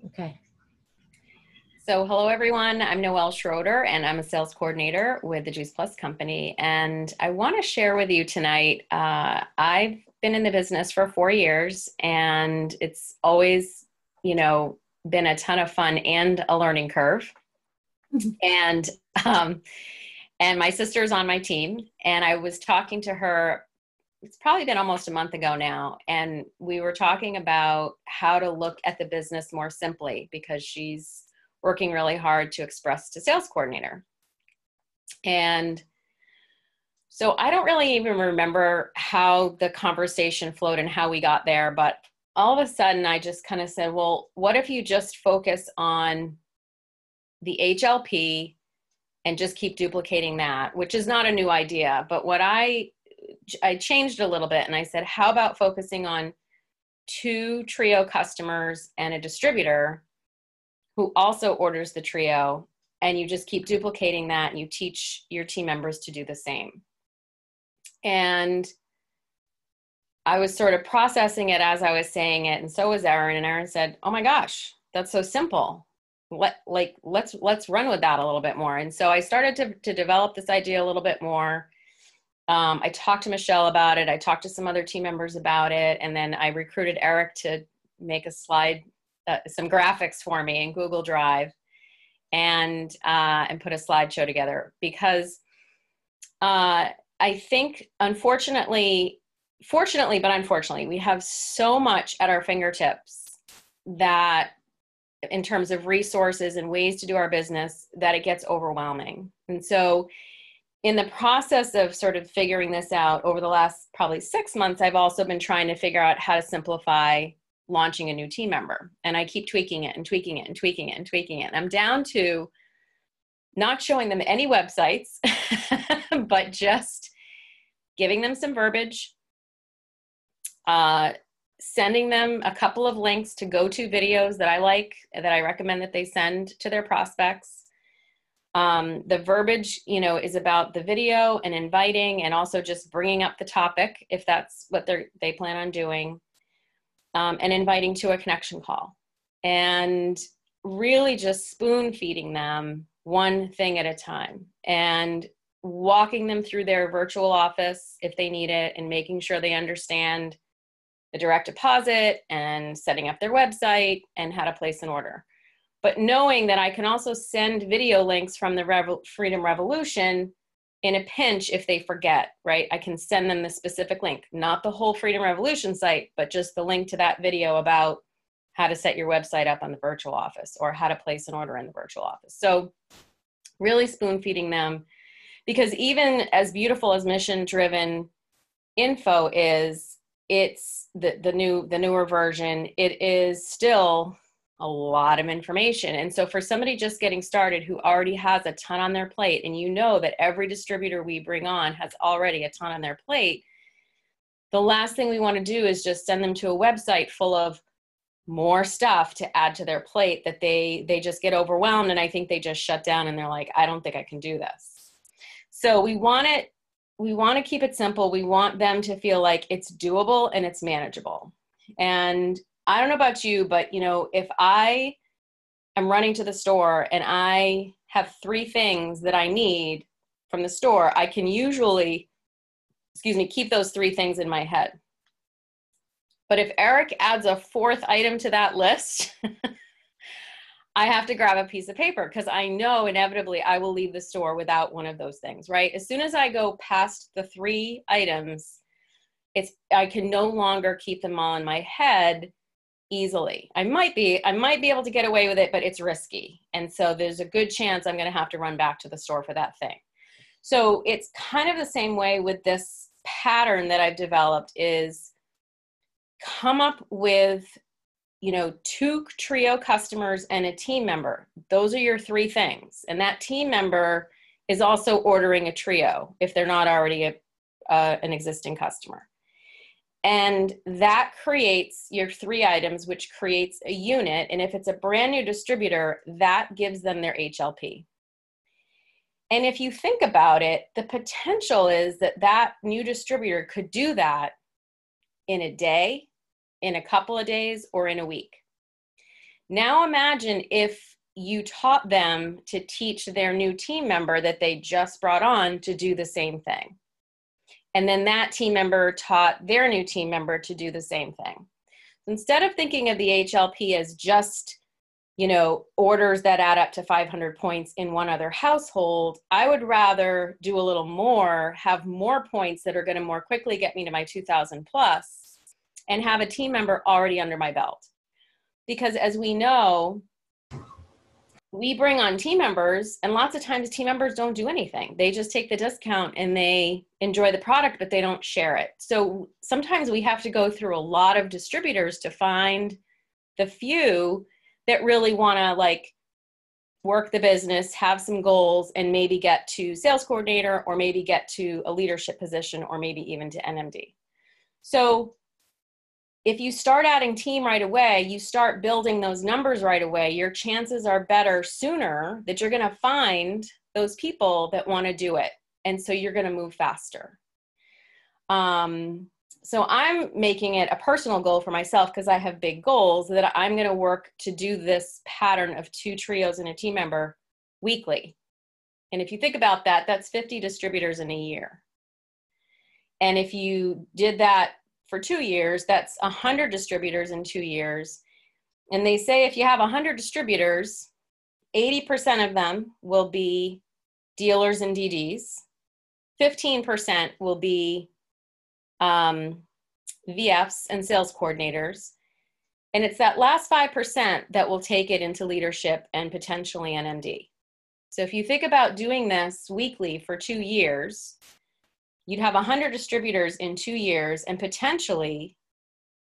Okay. So hello everyone, I'm Noel Schroeder and I'm a sales coordinator with the Juice Plus company. And I want to share with you tonight, I've been in the business for 4 years and it's always, been a ton of fun and a learning curve. And, um, and my sister's on my team and I was talking to her, it's probably been almost a month ago now. And we were talking about how to look at the business more simply because she's working really hard to express to sales coordinator. And so I don't really even remember how the conversation flowed and how we got there, but all of a sudden I just kind of said, well, what if you just focus on the HLP and just keep duplicating that, which is not a new idea, but what I changed a little bit and I said, how about focusing on 2 trio customers and a distributor who also orders the trio, and you just keep duplicating that and you teach your team members to do the same. And I was sort of processing it as I was saying it, and so was Erin, and Erin said, oh my gosh, that's so simple. Let's run with that a little bit more. And so I started to develop this idea a little bit more. I talked to Michelle about it. I talked to some other team members about it. And then I recruited Eric to make a slide, some graphics for me in Google Drive and put a slideshow together because I think fortunately, but unfortunately, we have so much at our fingertips that in terms of resources and ways to do our business that it gets overwhelming. And so in the process of sort of figuring this out over the last probably 6 months, I've also been trying to figure out how to simplify launching a new team member. And I keep tweaking it and tweaking it and tweaking it and tweaking it. And I'm down to not showing them any websites, but just giving them some verbiage, sending them a couple of links to go-to videos that I like, that I recommend that they send to their prospects. The verbiage, is about the video and inviting and also just bringing up the topic if that's what they plan on doing, and inviting to a connection call. And really just spoon feeding them one thing at a time and walking them through their virtual office if they need it and making sure they understand the direct deposit and setting up their website and how to place an order. But knowing that I can also send video links from the Freedom Revolution in a pinch if they forget, right? I can send them the specific link, not the whole Freedom Revolution site, but just the link to that video about how to set your website up on the virtual office or how to place an order in the virtual office. So really spoon feeding them, because even as beautiful as mission-driven info is, it's the newer version, it is still a lot of information. And so for somebody just getting started who already has a ton on their plate, and that every distributor we bring on has already a ton on their plate, the last thing we want to do is just send them to a website full of more stuff to add to their plate that they just get overwhelmed. And I think they just shut down and they're like, I don't think I can do this. So we want to keep it simple. We want them to feel like it's doable and it's manageable. And I don't know about you, but if I am running to the store and I have 3 things that I need from the store, I can usually, keep those 3 things in my head. But if Eric adds a 4th item to that list, I have to grab a piece of paper because I know inevitably I will leave the store without one of those things, right? As soon as I go past the 3 items, I can no longer keep them all in my head easily. I might be able to get away with it, but it's risky. And so there's a good chance I'm going to have to run back to the store for that thing. So it's kind of the same way with this pattern that I've developed is come up with, 2 trio customers and a team member. Those are your 3 things. And that team member is also ordering a trio if they're not already an existing customer. And that creates your 3 items, which creates a unit. And if it's a brand new distributor, that gives them their HLP. And if you think about it, the potential is that new distributor could do that in a day, in a couple of days, or in a week. Now imagine if you taught them to teach their new team member that they just brought on to do the same thing. And then that team member taught their new team member to do the same thing. Instead of thinking of the HLP as just, you know, orders that add up to 500 points in one other household, I would rather do a little more, have more points that are going to more quickly get me to my 2,000 plus, and have a team member already under my belt. Because as we know, we bring on team members, and lots of times team members don't do anything. They just take the discount and they enjoy the product, but they don't share it. So sometimes we have to go through a lot of distributors to find the few that really want to like work the business, have some goals, and maybe get to sales coordinator, or maybe get to a leadership position, or maybe even to NMD. So if you start adding team right away, you start building those numbers right away, your chances are better sooner that you're going to find those people that want to do it. And so you're going to move faster. So I'm making it a personal goal for myself, because I have big goals, that I'm going to work to do this pattern of 2 trios and a team member weekly. And if you think about that, that's 50 distributors in a year. And if you did that for 2 years, that's 100 distributors in 2 years. And they say if you have 100 distributors, 80% of them will be dealers and DDs. 15% will be VFs and sales coordinators. And it's that last 5% that will take it into leadership and potentially NMD. So if you think about doing this weekly for 2 years, you'd have 100 distributors in 2 years, and potentially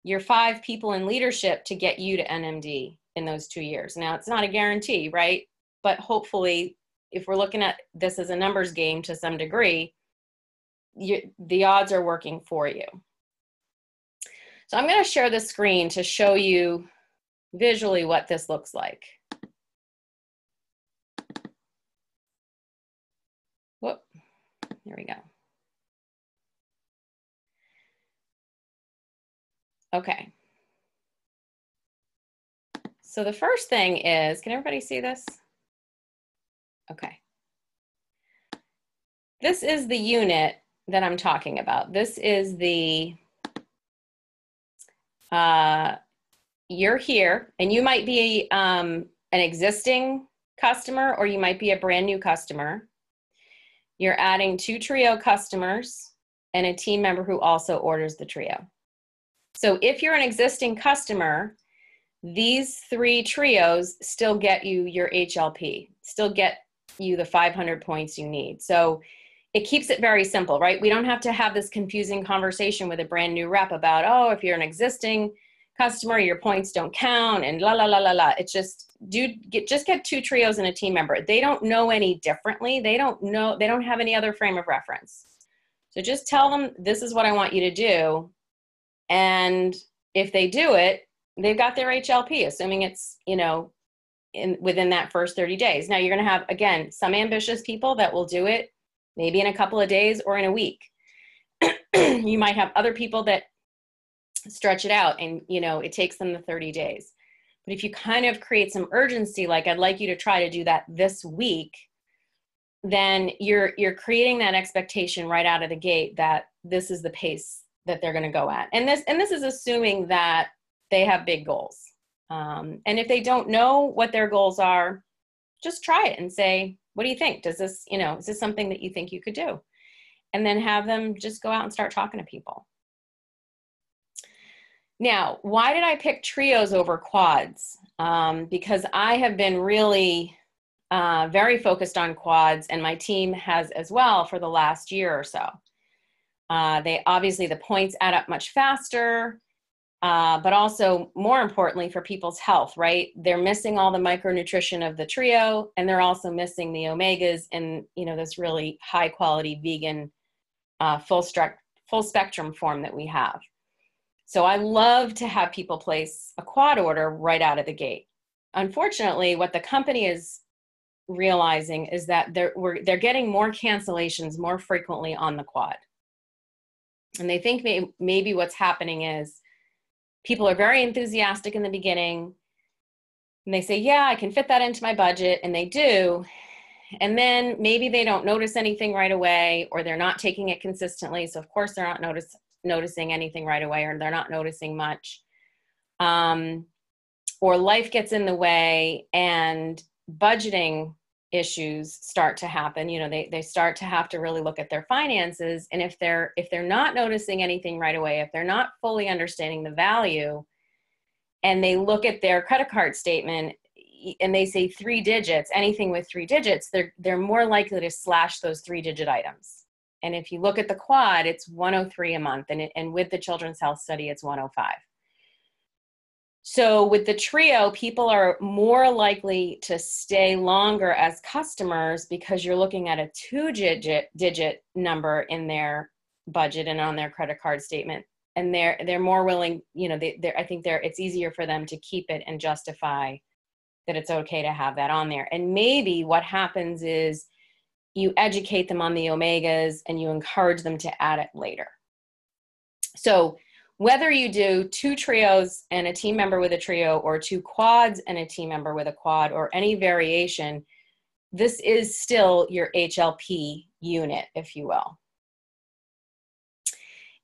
your 5 people in leadership to get you to NMD in those 2 years. Now, it's not a guarantee, right? But hopefully, if we're looking at this as a numbers game to some degree, the odds are working for you. So I'm going to share the screen to show you visually what this looks like. Whoop, there we go. Okay. So the first thing is, can everybody see this? Okay. This is the unit that I'm talking about. This is the, you're here, and you might be an existing customer, or you might be a brand new customer. You're adding 2 trio customers and a team member who also orders the trio. So if you're an existing customer, these 3 trios still get you your HLP, still get you the 500 points you need. So it keeps it very simple, right? We don't have to have this confusing conversation with a brand new rep about, oh, if you're an existing customer, your points don't count, and la, la, la, la, la. It's just, just get 2 trios and a team member. They don't know any differently. They don't know, they don't have any other frame of reference. So just tell them, this is what I want you to do. And if they do it, they've got their HLP, assuming it's, you know, within that first 30 days. Now you're going to have, again, some ambitious people that will do it maybe in a couple of days or in a week. You might have other people that stretch it out and, you know, it takes them the 30 days. But if you kind of create some urgency, like I'd like you to try to do that this week, then you're creating that expectation right out of the gate that this is the pace that they're going to go at. And this is assuming that they have big goals. And if they don't know what their goals are, just try it and say, what do you think? Does this, you know, is this something that you think you could do? And then have them just go out and start talking to people. Now, why did I pick trios over quads? Because I have been really very focused on quads, and my team has as well for the last year or so. They obviously, the points add up much faster, but also more importantly for people's health, right? They're missing all the micronutrition of the trio, and they're also missing the omegas and, you know, this really high quality vegan full spectrum form that we have. So I love to have people place a quad order right out of the gate. Unfortunately, what the company is realizing is that they're getting more cancellations more frequently on the quad. And they think maybe what's happening is people are very enthusiastic in the beginning. And they say, yeah, I can fit that into my budget. And they do. And then maybe they don't notice anything right away, or they're not taking it consistently. So of course they're not noticing anything right away, or they're not noticing much. Or life gets in the way and budgeting issues start to happen. You know, they start to have to really look at their finances. And if they're not noticing anything right away, if they're not fully understanding the value, and they look at their credit card statement and they say 3 digits, anything with 3 digits, they're more likely to slash those 3-digit items. And if you look at the quad, it's 103 a month. And with the Children's Health Study, it's 105. So with the trio, people are more likely to stay longer as customers because you're looking at a 2-digit number in their budget and on their credit card statement. And they're more willing, you know, I think it's easier for them to keep it and justify that it's okay to have that on there. And maybe what happens is you educate them on the omegas and you encourage them to add it later. So whether you do 2 trios and a team member with a trio, or 2 quads and a team member with a quad, or any variation, this is still your HLP unit, if you will.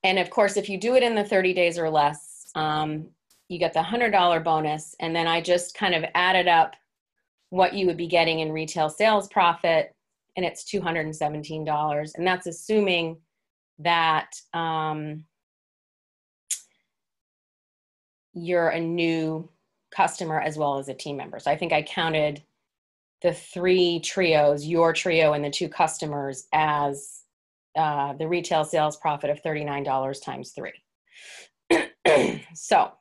And of course, if you do it in the 30 days or less, you get the $100 bonus. And then I just kind of added up what you would be getting in retail sales profit, and it's $217. And that's assuming that you're a new customer as well as a team member. So I think I counted the 3 trios, your trio and the 2 customers, as the retail sales profit of $39 times 3. So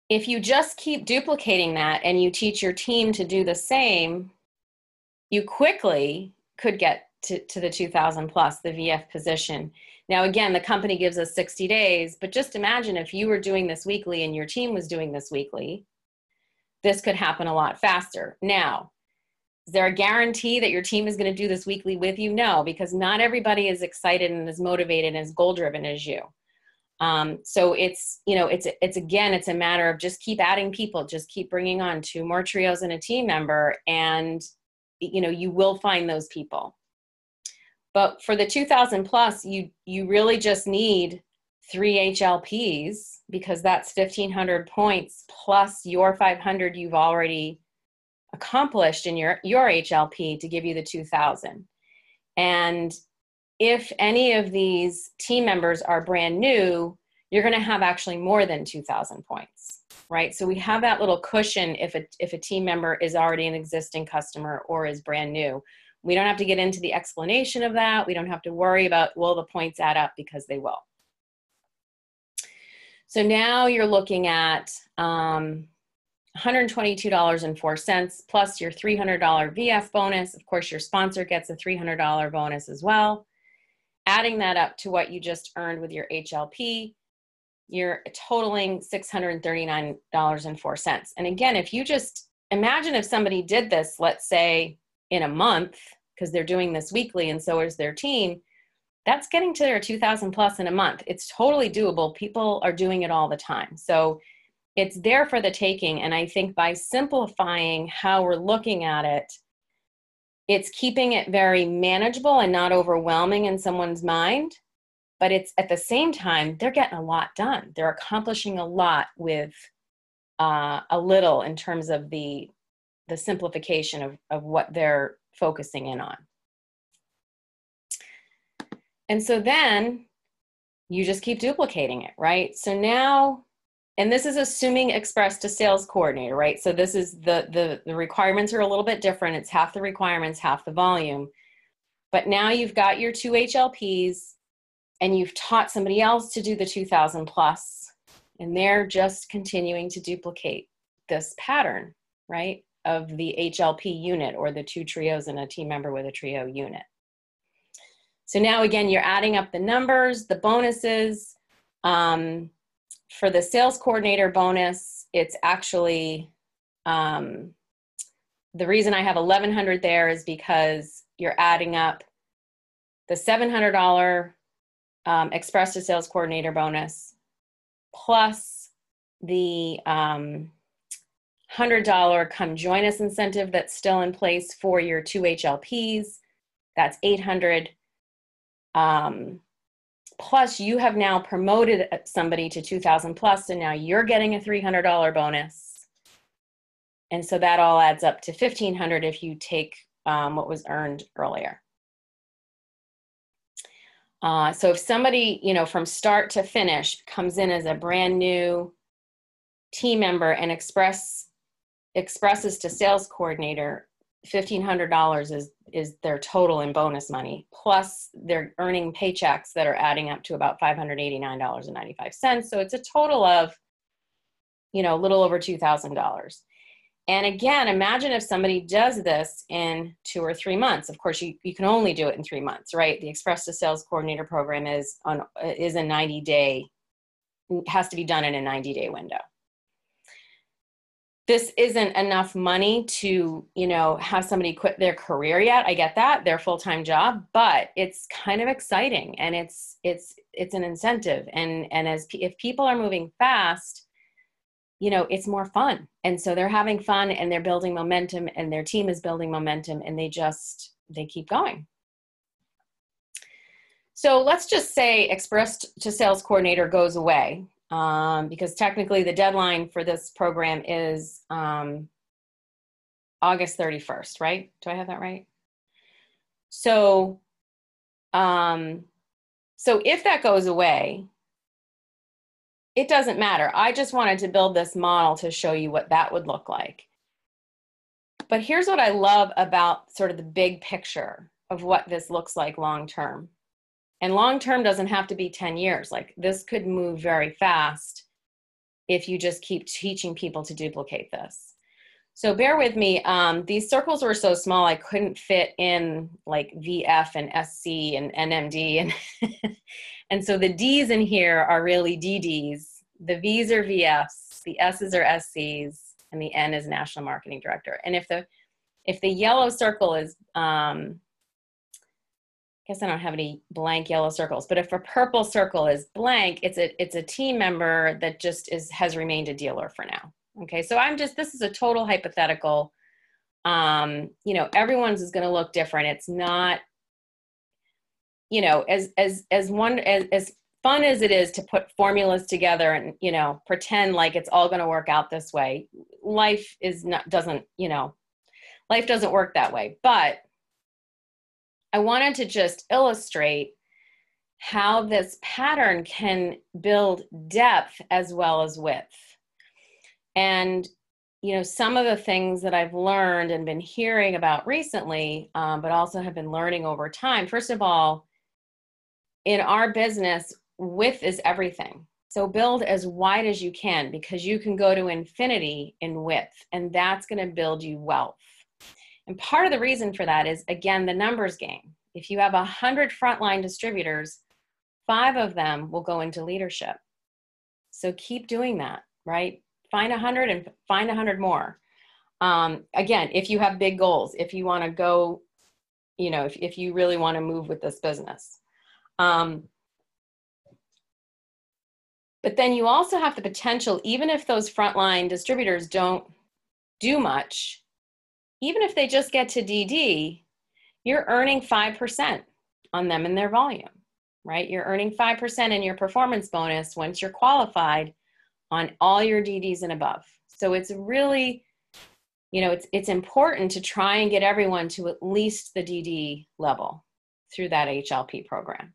if you just keep duplicating that and you teach your team to do the same, you quickly could get to the 2,000 plus, the VF position. Now, again, the company gives us 60 days, but just imagine if you were doing this weekly and your team was doing this weekly, this could happen a lot faster. Now, is there a guarantee that your team is going to do this weekly with you? No, because not everybody is excited and as motivated and as goal-driven as you. So it's, you know, it's a matter of just keep adding people, just keep bringing on 2 more trios and a team member, and, you know, you will find those people. But for the 2,000 plus, you really just need 3 HLPs, because that's 1,500 points plus your 500 you've already accomplished in your HLP to give you the 2,000. And if any of these team members are brand new, you're going to have actually more than 2,000 points, right? So we have that little cushion if a team member is already an existing customer or is brand new. We don't have to get into the explanation of that. We don't have to worry about, will the points add up, because they will. So now you're looking at $122.04 plus your $300 VF bonus. Of course, your sponsor gets a $300 bonus as well. Adding that up to what you just earned with your HLP, you're totaling $639.04. And again, if you just imagine if somebody did this, let's say in a month, because they're doing this weekly and so is their team, that's getting to their 2,000 plus in a month. It's totally doable. People are doing it all the time. So it's there for the taking. And I think by simplifying how we're looking at it, it's keeping it very manageable and not overwhelming in someone's mind. But it's at the same time, they're getting a lot done. They're accomplishing a lot with a little in terms of the simplification of what they're focusing in on. And so then you just keep duplicating it, right? So now, and this is assuming express to sales coordinator, right? So this is the requirements are a little bit different. It's half the requirements, half the volume. But now you've got your 2 HLPs and you've taught somebody else to do the 2,000 plus, and they're just continuing to duplicate this pattern, right, of the HLP unit, or the 2 trios and a team member with a trio unit. So now again, you're adding up the numbers, the bonuses. For the sales coordinator bonus, it's actually, the reason I have 1,100 there is because you're adding up the $700 express to sales coordinator bonus plus the $100 come join us incentive that's still in place for your 2 HLPs. That's $800. Plus you have now promoted somebody to 2,000 plus, and now you're getting a $300 bonus. And so that all adds up to $1,500 if you take what was earned earlier. So if somebody, you know, from start to finish comes in as a brand new team member and expresses to sales coordinator, $1,500 is their total in bonus money. Plus they're earning paychecks that are adding up to about $589.95. So it's a total of, you know, a little over $2,000. And again, imagine if somebody does this in 2 or 3 months. Of course, you can only do it in 3 months, right? The Express to Sales Coordinator program is a 90-day, has to be done in a 90-day window. This isn't enough money to, you know, have somebody quit their career yet. I get that, their full-time job, but it's kind of exciting, and it's an incentive. And if people are moving fast, you know, it's more fun. And so they're having fun and they're building momentum, and their team is building momentum, and they keep going. So let's just say Express to Sales Coordinator goes away, because technically the deadline for this program is August 31st, right? Do I have that right? So, so if that goes away, it doesn't matter. I just wanted to build this model to show you what that would look like. But here's what I love about sort of the big picture of what this looks like long-term. And long-term doesn't have to be 10 years. Like, this could move very fast if you just keep teaching people to duplicate this. So bear with me. These circles were so small, I couldn't fit in like VF and SC and NMD. And, and so the Ds in here are really DDs. The Vs are VFs, the S's are SCs, and the N is National Marketing Director. And if the yellow circle is, I guess I don't have any blank yellow circles, but if a purple circle is blank, it's a team member that just has remained a dealer for now. Okay, so this is a total hypothetical. You know, everyone's is going to look different. It's not, you know, as fun as it is to put formulas together and, you know, pretend like it's all going to work out this way. Life doesn't work that way. But I wanted to just illustrate how this pattern can build depth as well as width. And, you know, some of the things that I've learned and been hearing about recently, but also have been learning over time. First of all, in our business, width is everything. So build as wide as you can, because you can go to infinity in width, and that's going to build you wealth. And part of the reason for that is, again, the numbers game. If you have 100 frontline distributors, 5 of them will go into leadership. So keep doing that, right? Find 100 and find 100 more. Again, if you have big goals, if you want to go, you know, if you really want to move with this business. But then you also have the potential, even if those frontline distributors don't do much, even if they just get to DD, you're earning 5% on them in their volume, right? You're earning 5% in your performance bonus once you're qualified on all your DDs and above. So it's really, you know, it's important to try and get everyone to at least the DD level through that HLP program.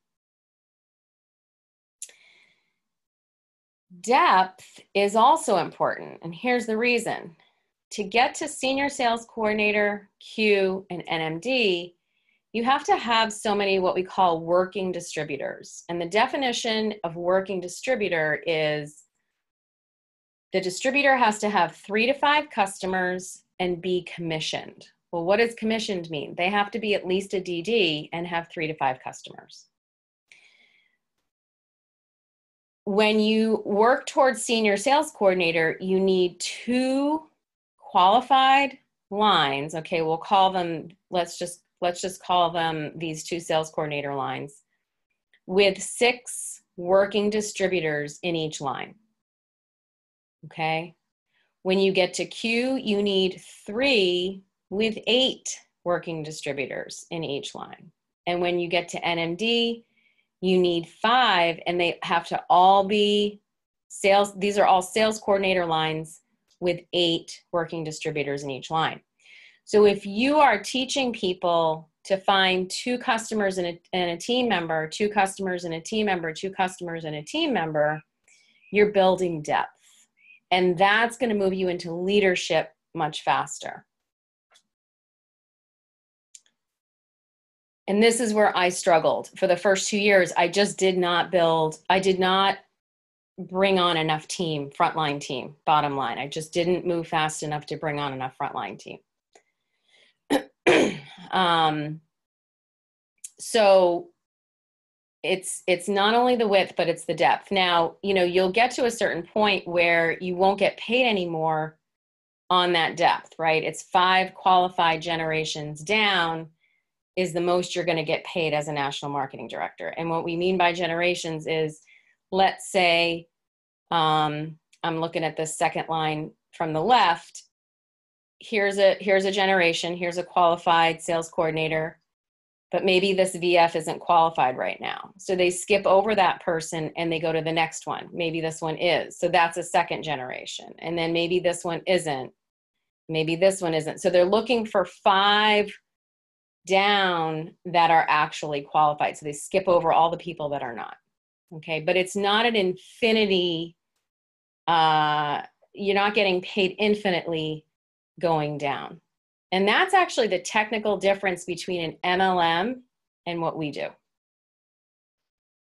Depth is also important, and here's the reason. To get to Senior Sales Coordinator, Q, and NMD, you have to have so many what we call working distributors. And the definition of working distributor is the distributor has to have 3 to 5 customers and be commissioned. Well, what does commissioned mean? They have to be at least a DD and have 3 to 5 customers. When you work towards Senior Sales Coordinator, you need 2 qualified lines. Okay, we'll call them, let's just call them these 2 sales coordinator lines with 6 working distributors in each line. okay? When you get to Q, you need 3 with 8 working distributors in each line. And when you get to NMD, you need 5, and they have to all be sales. These are all sales coordinator lines with 8 working distributors in each line. So if you are teaching people to find 2 customers and a team member, 2 customers and a team member, 2 customers and a team member, you're building depth. And that's going to move you into leadership much faster. And this is where I struggled. For the first 2 years, I just did not bring on enough team, frontline team, bottom line. I just didn't move fast enough to bring on enough frontline team. So it's not only the width, but it's the depth. Now, you know, you'll get to a certain point where you won't get paid anymore on that depth, right? It's 5 qualified generations down is the most you're going to get paid as a national marketing director. And what we mean by generations is, let's say, I'm looking at the second line from the left. Here's a generation, here's a qualified sales coordinator, but maybe this VF isn't qualified right now. So they skip over that person and they go to the next one. Maybe this one is. So that's a second generation. And then maybe this one isn't. Maybe this one isn't. So they're looking for 5 down that are actually qualified. So they skip over all the people that are not. Okay, but it's not an infinity. You're not getting paid infinitely going down. And that's actually the technical difference between an MLM and what we do.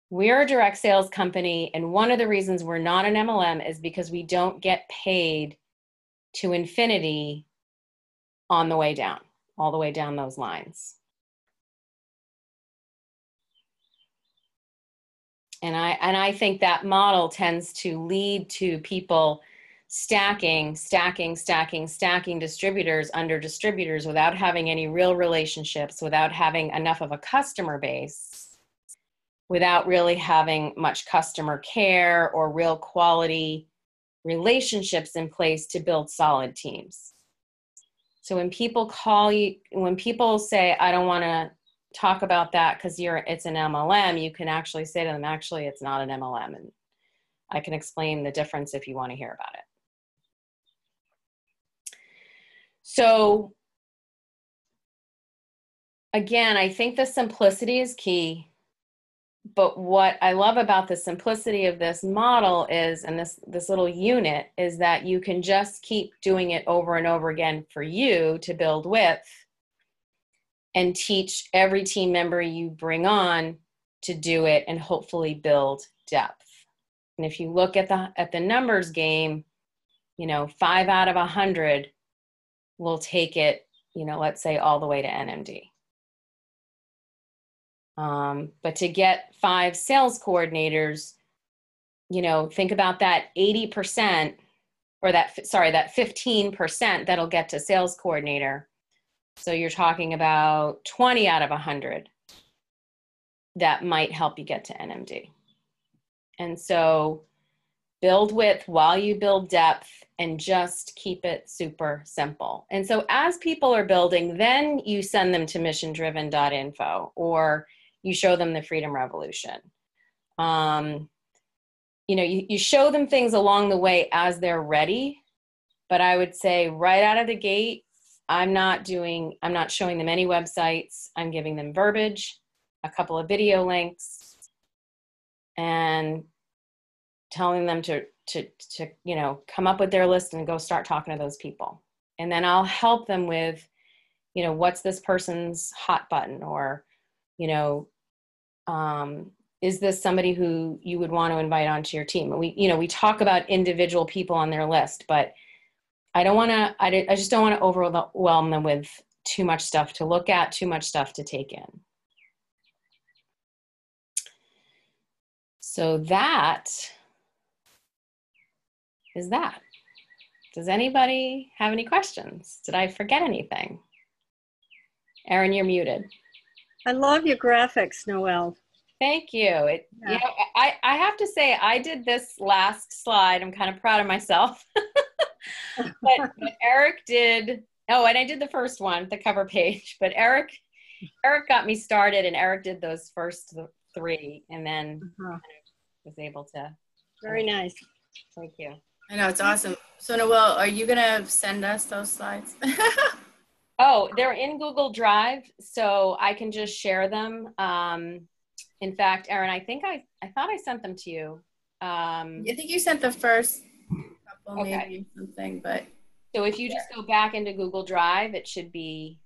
We're a direct sales company, and one of the reasons we're not an MLM is because we don't get paid to infinity on the way down, all the way down those lines. And I think that model tends to lead to people stacking distributors under distributors without having any real relationships, without having enough of a customer base, without really having much customer care or real quality relationships in place to build solid teams. So when people call you, when people say, I don't want to talk about that because it's an MLM, you can actually say to them, actually, it's not an MLM. And I can explain the difference if you want to hear about it. So again, I think the simplicity is key. But what I love about the simplicity of this model is, and this little unit, is that you can just keep doing it over and over again for you to build width and teach every team member you bring on to do it and hopefully build depth. And if you look at the numbers game, you know, 5 out of 100 will take it, you know, let's say all the way to NMD. But to get 5 sales coordinators, you know, think about that 80%, or that 15% that'll get to sales coordinator. So you're talking about 20 out of 100 that might help you get to NMD. And so build width while you build depth and just keep it super simple. And so as people are building, then you send them to missiondriven.info or you show them the Freedom Revolution. You know, you show them things along the way as they're ready, but I would say right out of the gate, I'm not showing them any websites. I'm giving them verbiage, a couple of video links, and telling them to you know, come up with their list and go start talking to those people. And then I'll help them with, you know, what's this person's hot button, or, you know, is this somebody who you would want to invite onto your team? And we talk about individual people on their list, but I just don't want to overwhelm them with too much stuff to look at, too much stuff to take in. So that is that. Does anybody have any questions? Did I forget anything? Erin, you're muted. I love your graphics, Noel. Thank you. You know, I have to say, I did this last slide. I'm kind of proud of myself. But Eric did, oh, and I did the first one, the cover page, but Eric got me started, and Eric did those first three, and then kind of was able to. Very nice. Thank you. I know, it's awesome. So Noel, are you gonna send us those slides? Oh, they're in Google Drive, so I can just share them. In fact, Erin, I thought I sent them to you. I think you sent the first couple, Okay. maybe something, but. So if you just go back into Google Drive, it should be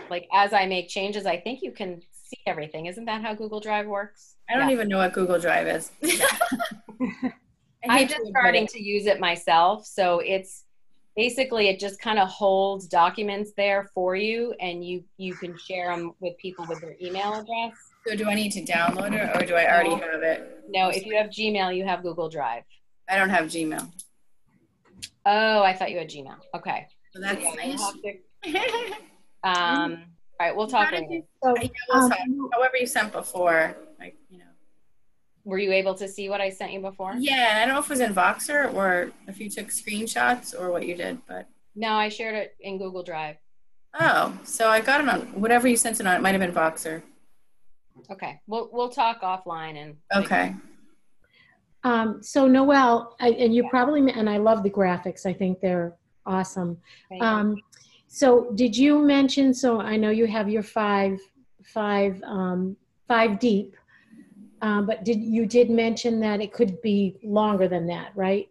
like, as I make changes, I think you can see everything. Isn't that how Google Drive works? I don't even know what Google Drive is. I'm just starting to use it myself. So it's basically, it just kind of holds documents there for you, and you can share them with people with their email address. So do I need to download it, or do I already have it? No, if you have Gmail, you have Google Drive. I don't have Gmail. Oh, I thought you had Gmail. Okay. So that's nice. All right, we'll talk later. However you sent before, like, you know. Were you able to see what I sent you before? Yeah, I don't know if it was in Voxer or if you took screenshots or what you did, but. No, I shared it in Google Drive. Oh, so I got it on whatever you sent it on. It might have been Voxer. Okay, we'll talk offline and. Okay. So Noel, and you probably, and I love the graphics. I think they're awesome. So did you mention, so I know you have your five deep, but you did mention that it could be longer than that, right?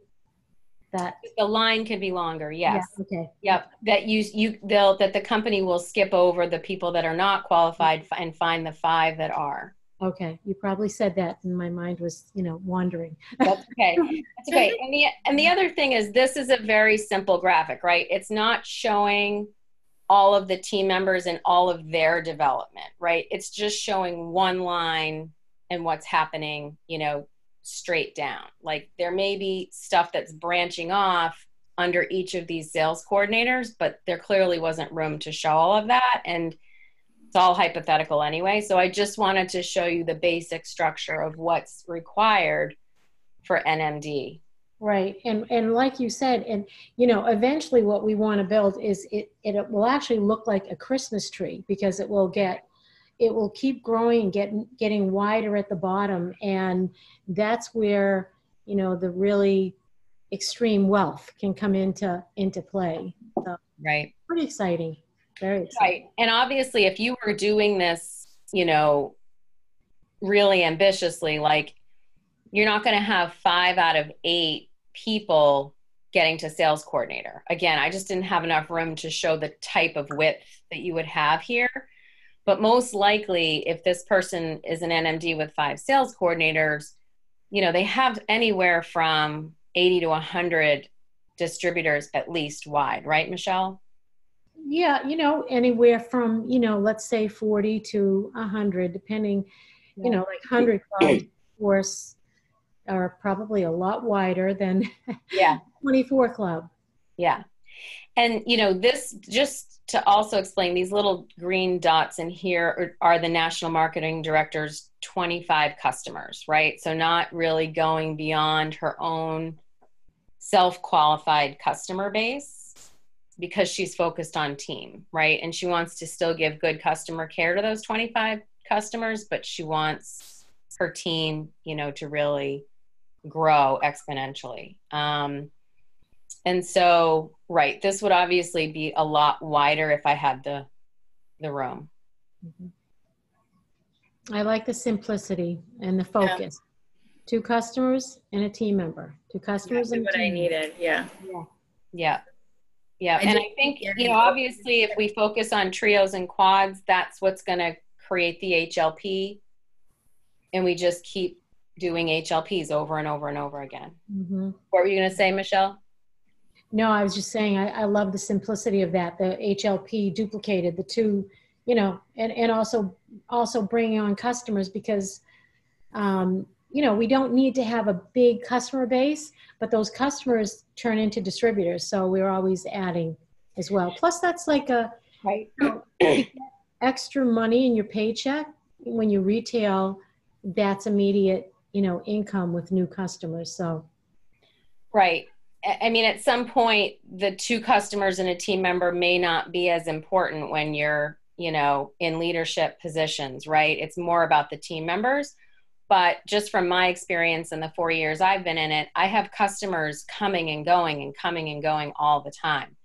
That the line can be longer. Yes. Yeah, okay. Yep. That the company will skip over the people that are not qualified and find the 5 that are. Okay. You probably said that, and my mind was, wandering. That's okay. That's okay. And the other thing is, this is a very simple graphic, right? It's not showing all of the team members and all of their development, right? It's just showing one line and what's happening, straight down. Like, there may be stuff that's branching off under each of these sales coordinators, but there clearly wasn't room to show all of that. And it's all hypothetical anyway. So I just wanted to show you the basic structure of what's required for NMD. Right. And like you said, and eventually what we want to build is it will actually look like a Christmas tree, because it will keep growing and getting wider at the bottom. And that's where, the really extreme wealth can come into play. So, right. Pretty exciting. Very exciting. Right. And obviously, if you were doing this, really ambitiously, like, you're not going to have 5 out of 8 people getting to sales coordinator. Again, I just didn't have enough room to show the type of width that you would have here. But most likely, if this person is an NMD with 5 sales coordinators, they have anywhere from 80 to 100 distributors at least wide, right, Michelle? Yeah, anywhere from, let's say 40 to 100, depending, like 100 clubs, of course, are probably a lot wider than 24 club. Yeah. And, this, just to also explain, these little green dots in here are the national marketing director's 25 customers, right? So not really going beyond her own self-qualified customer base, because she's focused on team, right? And she wants to still give good customer care to those 25 customers, but she wants her team, to really grow exponentially. And so, right, this would obviously be a lot wider if I had the room. Mm-hmm. I like the simplicity and the focus. Yeah. 2 customers and a team member. 2 customers and a team member. What I needed, yeah. And I think, obviously, if we focus on trios and quads, that's what's going to create the HLP. And we just keep doing HLPs over and over and over again. Mm-hmm. What were you going to say, Michelle? No, I was just saying, I love the simplicity of that. The HLP duplicated the 2, and also bringing on customers, because, we don't need to have a big customer base, but those customers turn into distributors. So we're always adding as well. Plus, that's like extra money in your paycheck when you retail that's immediate, income with new customers. So. Right. I mean, at some point, the two customers and a team member may not be as important when you're, in leadership positions, right? It's more about the team members. But just from my experience in the 4 years I've been in it, I have customers coming and going and coming and going all the time.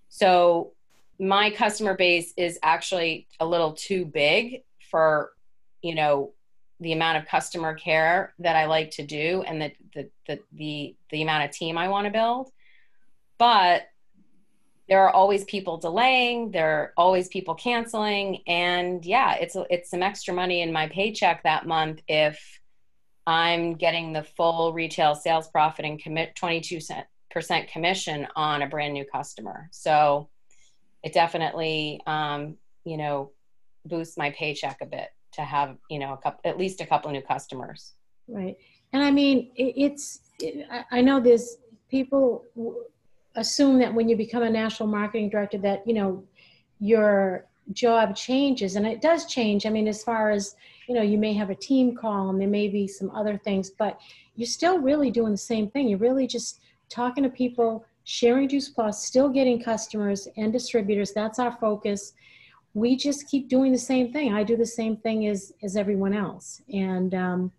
So my customer base is actually a little too big for, the amount of customer care that I like to do and the amount of team I want to build. But there are always people delaying, there are always people canceling, and yeah, it's some extra money in my paycheck that month if I'm getting the full retail sales profit and commit 22% commission on a brand new customer. So it definitely boosts my paycheck a bit to have, at least a couple of new customers. Right. And I mean, I know there's people assume that when you become a national marketing director that, your job changes, and it does change. I mean, as far as, you may have a team call and there may be some other things, but you're still really doing the same thing. You're really just talking to people, sharing Juice Plus, still getting customers and distributors. That's our focus. We just keep doing the same thing. I do the same thing as everyone else. And,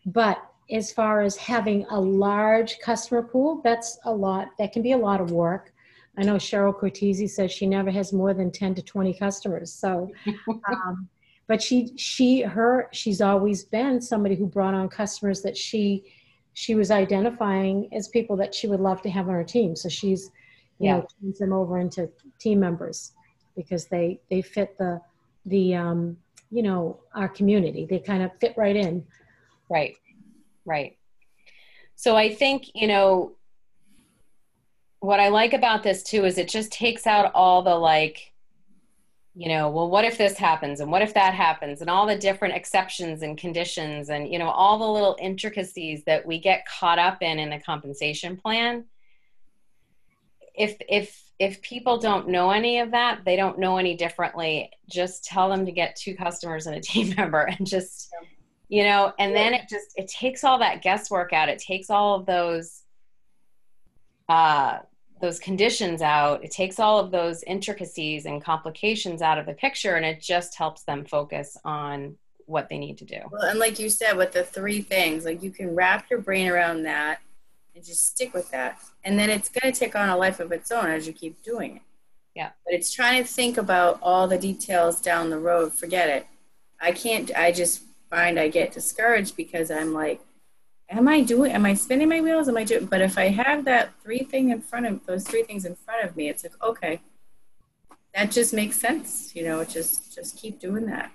but as far as having a large customer pool, that can be a lot of work. I know Cheryl Cortese says she never has more than 10 to 20 customers. So, but she's always been somebody who brought on customers that she was identifying as people that she would love to have on her team. So she's, turns them over into team members because they fit the our community. They kind of fit right in. Right. Right. So I think, what I like about this too is it just takes out all the well, what if this happens and what if that happens and all the different exceptions and conditions and, all the little intricacies that we get caught up in the compensation plan. If people don't know any of that, they don't know any differently, just tell them to get two customers and a team member and just, and then it takes all that guesswork out. It takes all of those conditions out. It takes all of those intricacies and complications out of the picture, and it just helps them focus on what they need to do. Well, and like you said, with the three things, like you can wrap your brain around that and just stick with that. And then it's going to take on a life of its own as you keep doing it. Yeah. But it's trying to think about all the details down the road. Forget it. I just find I get discouraged because I'm like, am I spinning my wheels? But if I have those three things in front of me, it's like, okay, that just makes sense. Just keep doing that.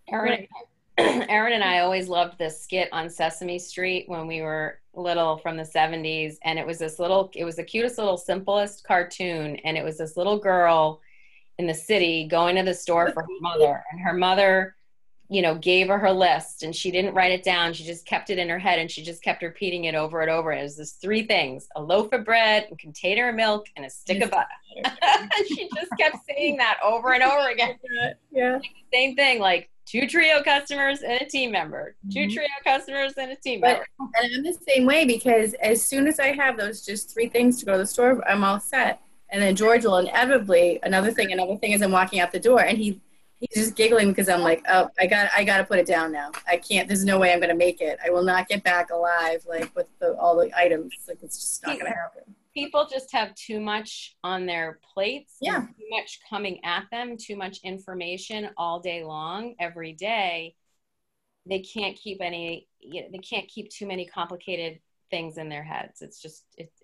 Erin and I always loved this skit on Sesame Street when we were little from the 70s. And it was the cutest little, simplest cartoon. And it was this little girl in the city going to the store for her mother. And her mother, gave her list and she didn't write it down. She just kept it in her head and she just kept repeating it over and over. It was this three things: a loaf of bread, a container of milk, and a stick of butter. She just kept saying that over and over again. Yeah. Same thing, like 2 trio customers and a team member, 2 trio customers and a team member. And I'm the same way because as soon as I have those just 3 things to go to the store, I'm all set. And then George will inevitably, another thing as I'm walking out the door, and he's just giggling because I'm like, oh, I got to put it down now. I can't. There's no way I'm going to make it. I will not get back alive, like with all the items. Like it's just not going to happen. People just have too much on their plates. Yeah. Too much coming at them. Too much information all day long, every day. They can't keep too many complicated things in their heads.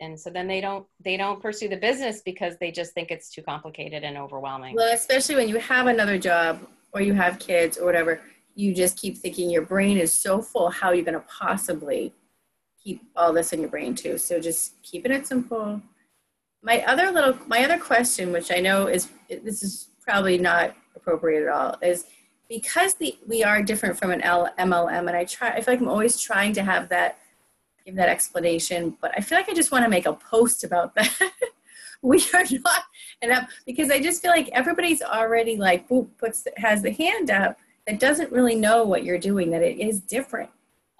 And so then they don't pursue the business because they just think it's too complicated and overwhelming. Well, especially when you have another job or you have kids or whatever, you just keep thinking your brain is so full. How are you going to possibly keep all this in your brain too? So just keeping it simple. My other question, which I know this is probably not appropriate at all, is because we are different from an MLM, and I feel like I'm always trying to give that explanation, but I feel like I just want to make a post about that. We are not enough, because I just feel like everybody's already like, boop, has the hand up that doesn't really know what you're doing, that it is different.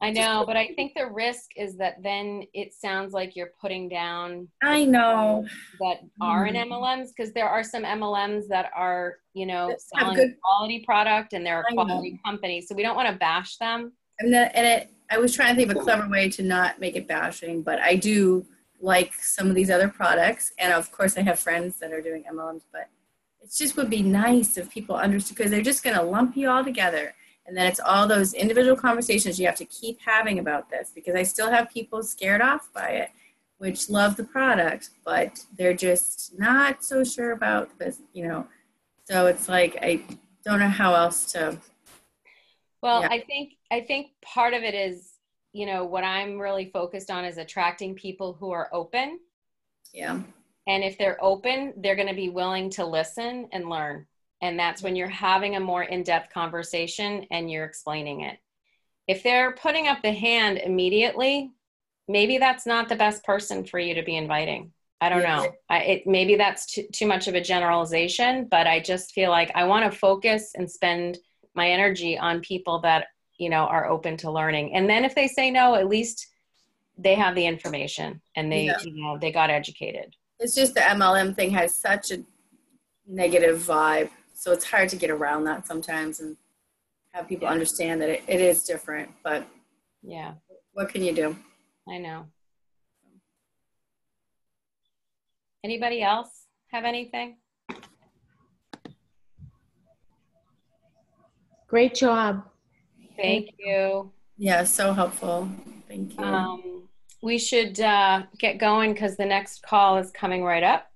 I know, but I think the risk is that then it sounds like you're putting down I know that are in MLMs, because there are some MLMs that are, you know, have selling good, a quality product and they're a I know. quality company. So we don't want to bash them. I was trying to think of a clever way to not make it bashing, but I do like some of these other products. And of course I have friends that are doing MLMs, but it just would be nice if people understood, because they're just going to lump you all together. And then it's all those individual conversations you have to keep having about this, because I still have people scared off by it, which love the product, but they're just not so sure about this, you know. So it's like, I don't know how else to. Well, Yeah. I think part of it is, you know, what I'm really focused on is attracting people who are open. Yeah. And if they're open, they're going to be willing to listen and learn. And that's when you're having a more in-depth conversation and you're explaining it. If they're putting up the hand immediately, maybe that's not the best person for you to be inviting. I don't know. Maybe that's too much of a generalization, but I just feel like I want to focus and spend my energy on people that, you know, are open to learning. And then if they say no, at least they have the information and they, you know, they got educated. It's just the MLM thing has such a negative vibe. So it's hard to get around that sometimes and have people understand that it is different, but yeah, what can you do? I know. Anybody else have anything? Great job. Thank you. Yeah, so helpful. Thank you. We should get going because the next call is coming right up.